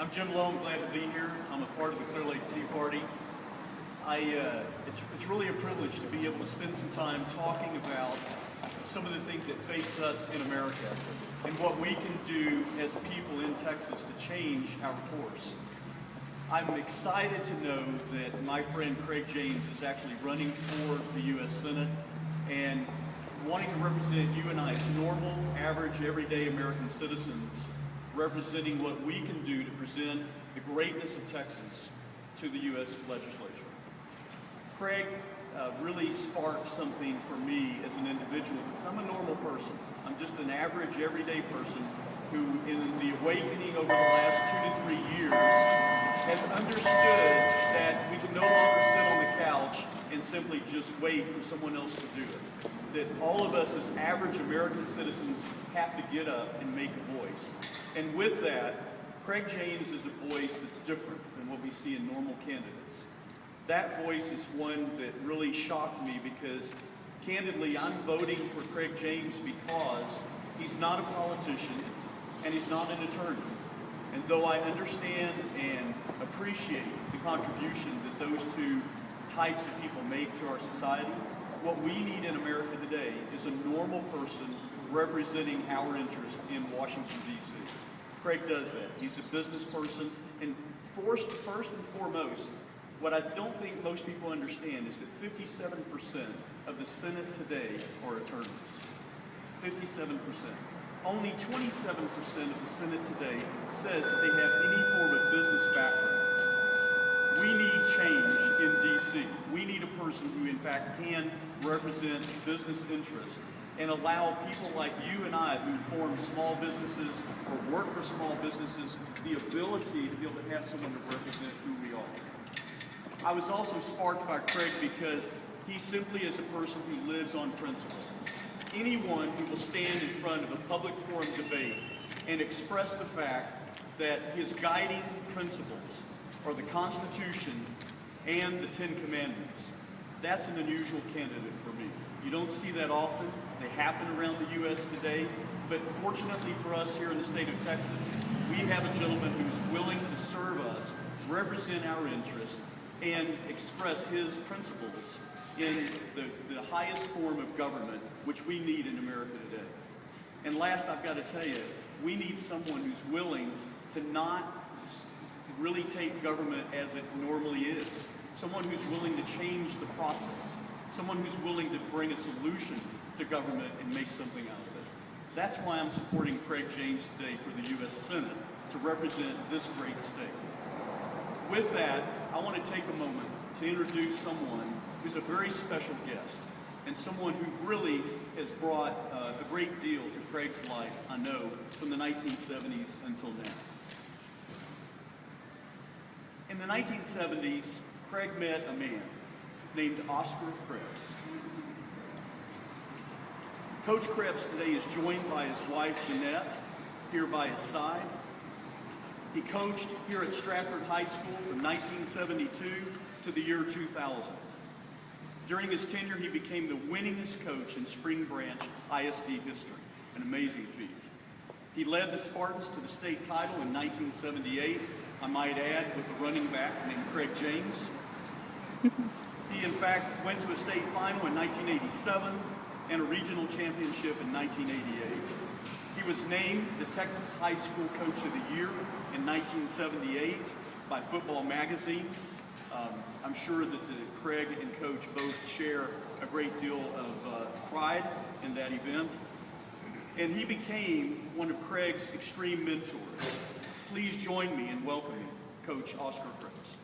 I'm Jim Lowe. I'm glad to be here. I'm a part of the Clear Lake Tea Party. It's really a privilege to be able to spend some time talking about some of the things that face us in America and what we can do as people in Texas to change our course. I'm excited to know that my friend Craig James is actually running for the U.S. Senate and wanting to represent you and I as normal, average, everyday American citizens, representing what we can do to present the greatness of Texas to the U.S. legislature. Craig really sparked something for me as an individual because I'm a normal person. I'm just an average, everyday person who, in the awakening over the last 2 to 3 years, has understood that we can no longer sit on the couch and simply just wait for someone else to do it. That all of us as average American citizens have to get up and make a voice. And with that, Craig James is a voice that's different than what we see in normal candidates. That voice is one that really shocked me because, candidly, I'm voting for Craig James because he's not a politician and he's not an attorney. And though I understand and appreciate the contribution that those two types of people make to our society, what we need in America today is a normal person representing our interest in Washington, D.C. Craig does that. He's a business person, and first and foremost, what I don't think most people understand is that 57% of the Senate today are attorneys. 57%. Only 27% of the Senate today says that they have any form of business background. We need change in D.C. We need a person who, in fact, can represent business interests and allow people like you and I who form small businesses or work for small businesses the ability to be able to have someone to represent who we are. I was also sparked by Craig because he simply is a person who lives on principle. Anyone who will stand in front of a public forum debate and express the fact that his guiding principles are the Constitution and the Ten Commandments, that's an unusual candidate for me. You don't see that often. They happen around the U.S. today, but fortunately for us here in the state of Texas, we have a gentleman who's willing to serve us, represent our interests, and express his principles in the highest form of government, which we need in America today. And last, I've got to tell you, we need someone who's willing to not really take government as it normally is. Someone who's willing to change the process. Someone who's willing to bring a solution to government and make something out of it. That's why I'm supporting Craig James today for the U.S. Senate to represent this great state. With that, I want to take a moment to introduce someone who's a very special guest and someone who really has brought a great deal to Craig's life, I know, from the 1970s until now. In the 1970s, Craig met a man named Oscar Cripps. Coach Cripps today is joined by his wife, Jeanette, here by his side. He coached here at Stratford High School from 1972 to the year 2000. During his tenure, he became the winningest coach in Spring Branch ISD history, an amazing feat. He led the Spartans to the state title in 1978, I might add, with a running back named Craig James. He, in fact, went to a state final in 1987 and a regional championship in 1988. He was named the Texas High School Coach of the Year in 1978 by Football Magazine. I'm sure that Craig and Coach both share a great deal of pride in that event. And he became one of Craig's extreme mentors. Please join me in welcoming Coach Oscar Cripps.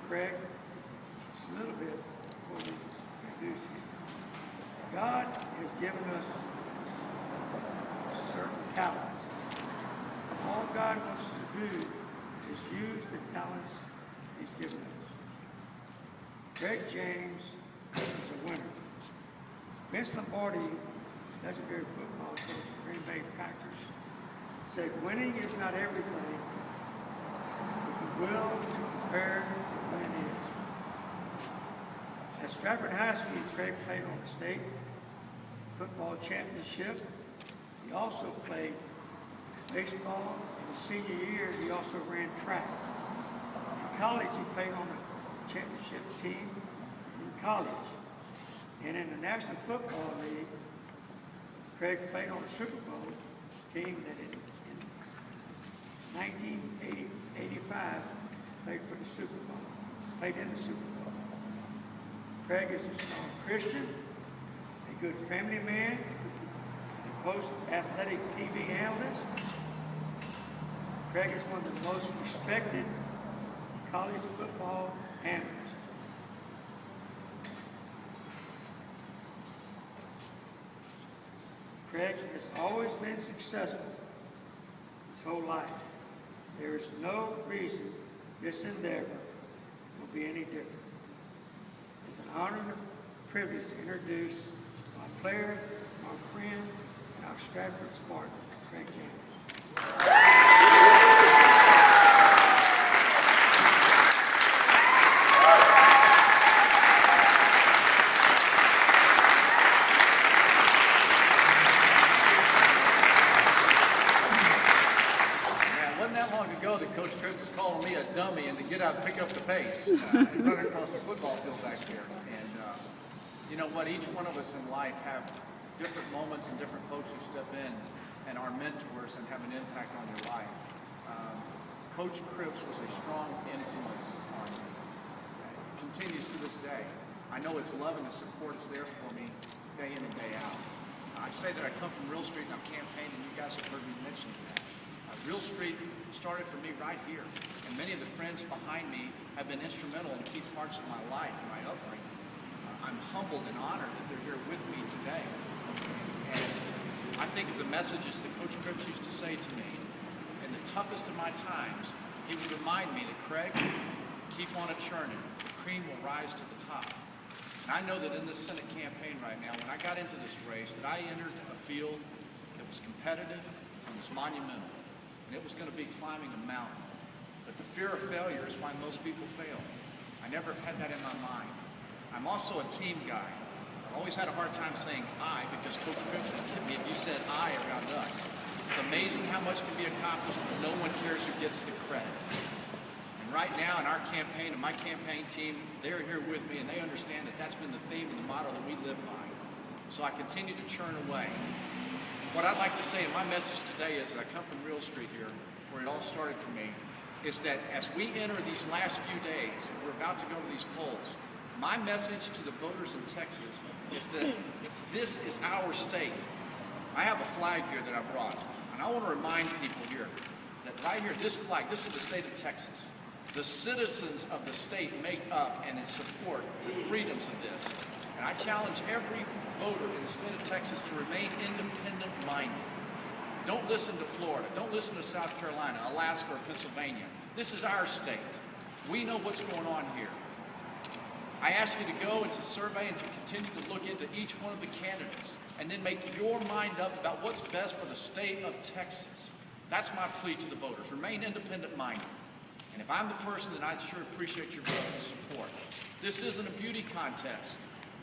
Craig, just a little bit before we introduce you. God has given us certain talents. All God wants us to do is use the talents He's given us. Craig James is a winner. Vince Lombardi, legendary football coach of Green Bay Packers, said winning is not everything, but the will to prepared to win is. At Stratford High School, Craig played on the state football championship. He also played baseball. In his senior year, he also ran track. In college, he played on the championship team in college. And in the National Football League, Craig played on the Super Bowl team that in 1985 played for the Super Bowl, played in the Super Bowl. Craig is a strong Christian, a good family man, a post-athletic TV analyst. Craig is one of the most respected college football analysts. Craig has always been successful his whole life. There is no reason this endeavor will be any different. It's an honor and a privilege to introduce my player, my friend, and our Stratford Spartan, Craig James. Coach Cripps is calling me a dummy and to get out and pick up the pace and run across the football field back there. And you know what? Each one of us in life have different moments and different folks who step in and are mentors and have an impact on your life. Coach Cripps was a strong influence on me. It continues to this day. I know his love and his support is there for me day in and day out. I say that I come from Real Street and I've campaigned, and you guys have heard me mention that. Real Street started for me right here, and many of the friends behind me have been instrumental in key parts of my life and my upbringing. I'm humbled and honored that they're here with me today. And I think of the messages that Coach Cripps used to say to me in the toughest of my times. He would remind me that, Craig, keep on a-churning. The cream will rise to the top. And I know that in this Senate campaign right now, when I got into this race, that I entered a field that was competitive and was monumental. And it was going to be climbing a mountain. But the fear of failure is why most people fail. I never have had that in my mind. I'm also a team guy. I've always had a hard time saying I, because Coach Cripps would hit me if you said I around us. It's amazing how much can be accomplished, but no one cares who gets the credit. And right now in our campaign and my campaign team, they're here with me, and they understand that that's been the theme and the motto that we live by. So I continue to churn away. What I'd like to say in my message today is that I come from Real Street here, where it all started for me, is that as we enter these last few days, and we're about to go to these polls, my message to the voters in Texas is that this is our state. I have a flag here that I brought, and I want to remind people here that right here, this flag, this is the state of Texas. The citizens of the state make up and support the freedoms of this. And I challenge every voter in the state of Texas to remain independent-minded. Don't listen to Florida. Don't listen to South Carolina, Alaska, or Pennsylvania. This is our state. We know what's going on here. I ask you to go and to survey and to continue to look into each one of the candidates and then make your mind up about what's best for the state of Texas. That's my plea to the voters. Remain independent-minded. And if I'm the person, then I'd sure appreciate your vote and support. This isn't a beauty contest.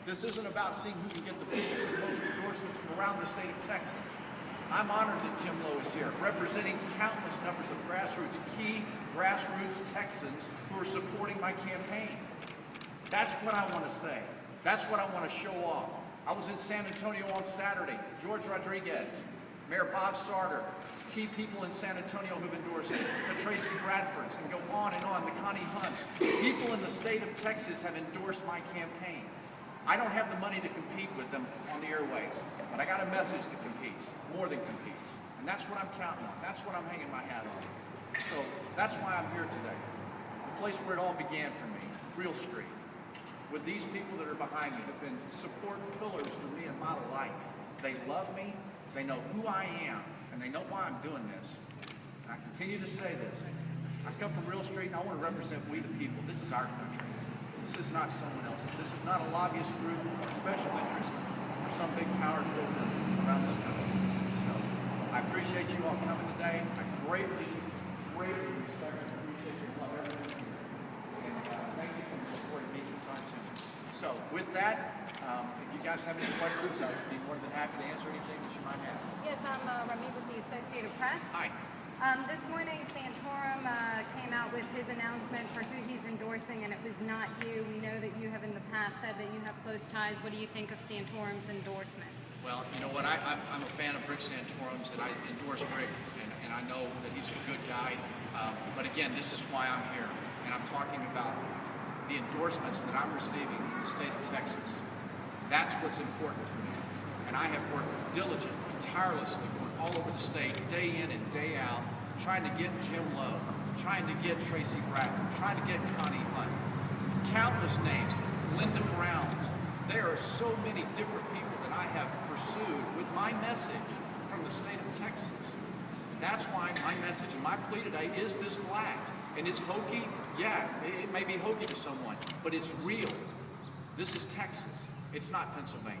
This isn't about seeing who can get the biggest and most endorsements from around the state of Texas. I'm honored that Jim Lowe is here, representing countless numbers of key grassroots Texans who are supporting my campaign. That's what I want to say. That's what I want to show off. I was in San Antonio on Saturday. George Rodriguez, Mayor Bob Sarter, key people in San Antonio who've endorsed it, the Tracy Bradfords, and go on, the Connie Hunts. People in the state of Texas have endorsed my campaign. I don't have the money to compete with them on the airways, but I got a message that competes, more than competes. And that's what I'm counting on. That's what I'm hanging my hat on. So that's why I'm here today. The place where it all began for me, Real Street, with these people that are behind me have been support pillars for me in my life. They love me, they know who I am, and they know why I'm doing this. And I continue to say this. I come from Real Street, and I want to represent we the people. This is our country. This is not someone else's. This is not a lobbyist group or a special interest or some big power group around this country. So I appreciate you all coming today. I greatly respect and appreciate your love. guys have any questions, I'd be more than happy to answer anything that you might have. Yes, I'm Remy with the Associated Press. Hi. This morning, Santorum came out with his announcement for who he's endorsing, and it was not you. We know that you have in the past said that you have close ties. What do you think of Santorum's endorsement? Well, you know what, I'm a fan of Rick Santorum's, and I endorse Rick, and I know that he's a good guy. But again, this is why I'm here, and I'm talking about the endorsements that I'm receiving from the state of Texas. That's what's important to me. And I have worked diligently, tirelessly, going all over the state, day in and day out, trying to get Jim Lowe, trying to get Tracy Bradford, trying to get Connie Hunt, countless names, Linda Browns. There are so many different people that I have pursued with my message from the state of Texas. That's why my message and my plea today is this flag. And it's hokey, yeah, it may be hokey to someone, but it's real. This is Texas. It's not Pennsylvania.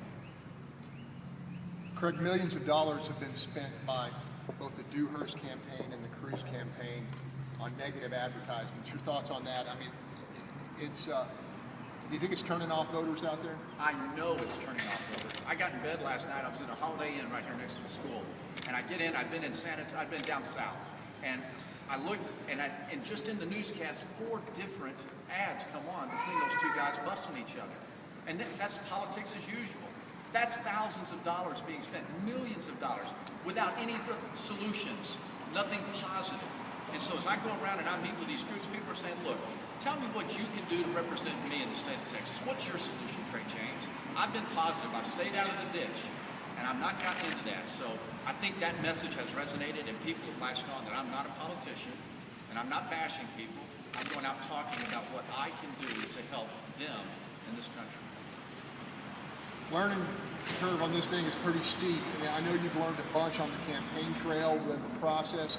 Craig, millions of dollars have been spent by both the Dewhurst campaign and the Cruz campaign on negative advertisements. Your thoughts on that? I mean, it's, do you think it's turning off voters out there? I know it's turning off voters. I got in bed last night. I was in a Holiday Inn right here next to the school. And I get in, I've been down south. And I looked, and just in the newscast, 4 different ads come on between those two guys busting each other. And that's politics as usual. That's thousands of dollars being spent, millions of dollars, without any solutions, nothing positive. And so as I go around and I meet with these groups, people are saying, look, tell me what you can do to represent me in the state of Texas. What's your solution, Craig James? I've been positive. I've stayed out of the ditch, and I've not gotten into that. So I think that message has resonated, and people have latched on that I'm not a politician, and I'm not bashing people. I'm going out talking about what I can do to help them in this country. Learning curve on this thing is pretty steep. I mean, I know you've learned a bunch on the campaign trail with the process.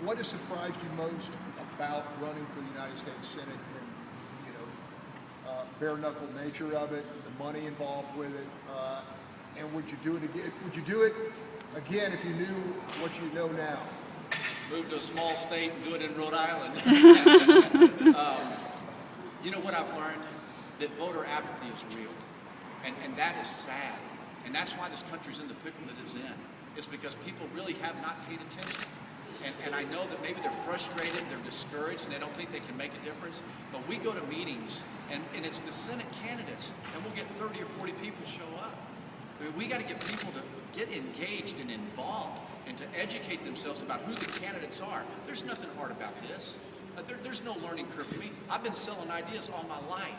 What has surprised you most about running for the United States Senate and, you know, bare knuckle nature of it, the money involved with it, and would you do it again? Would you do it again if you knew what you know now? Move to a small state and do it in Rhode Island. You know what I've learned? That voter apathy is real. And that is sad. And that's why this country's in the pickle that it's in. It's because people really have not paid attention. And I know that maybe they're frustrated, they're discouraged, and they don't think they can make a difference. But we go to meetings, and it's the Senate candidates, and we'll get 30 or 40 people show up. I mean, we got to get people to get engaged and involved and to educate themselves about who the candidates are. There's nothing hard about this. There's no learning curve for me. I've been selling ideas all my life.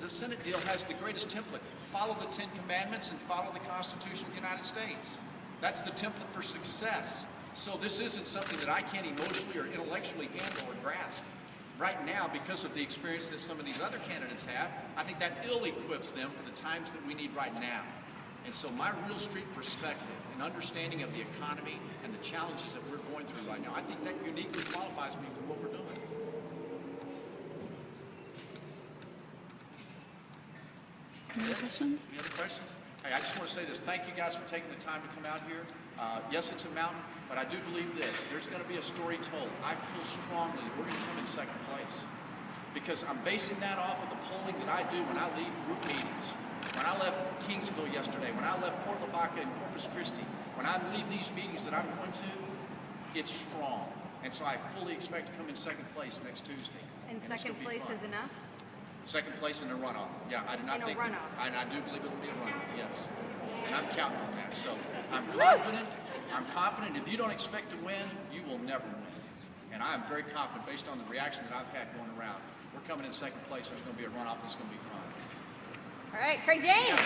The Senate deal has the greatest template. Follow the 10 Commandments and follow the Constitution of the United States. That's the template for success. So this isn't something that I can't emotionally or intellectually handle or grasp. Right now, because of the experience that some of these other candidates have, I think that ill-equips them for the times that we need right now. And so my real street perspective and understanding of the economy and the challenges that we're going through right now, I think that uniquely qualifies me for what we're doing. Any questions? Any other questions? Hey, I just want to say this. Thank you guys for taking the time to come out here. Yes, it's a mountain, but I do believe this. There's going to be a story told. I feel strongly that we're going to come in second place because I'm basing that off of the polling that I do when I leave group meetings. When I left Kingsville yesterday, when I left Port Lavaca and Corpus Christi, when I leave these meetings that I'm going to, it's strong. And so I fully expect to come in second place next Tuesday. And second place is enough? Second place in a runoff. Yeah, I do not think. Runoff. I do believe it'll be a runoff. Yes, and I'm counting on that. So I'm confident. I'm confident. If you don't expect to win, you will never win. And I am very confident, based on the reaction that I've had going around. We're coming in second place. There's going to be a runoff. It's going to be fun. All right, Craig James.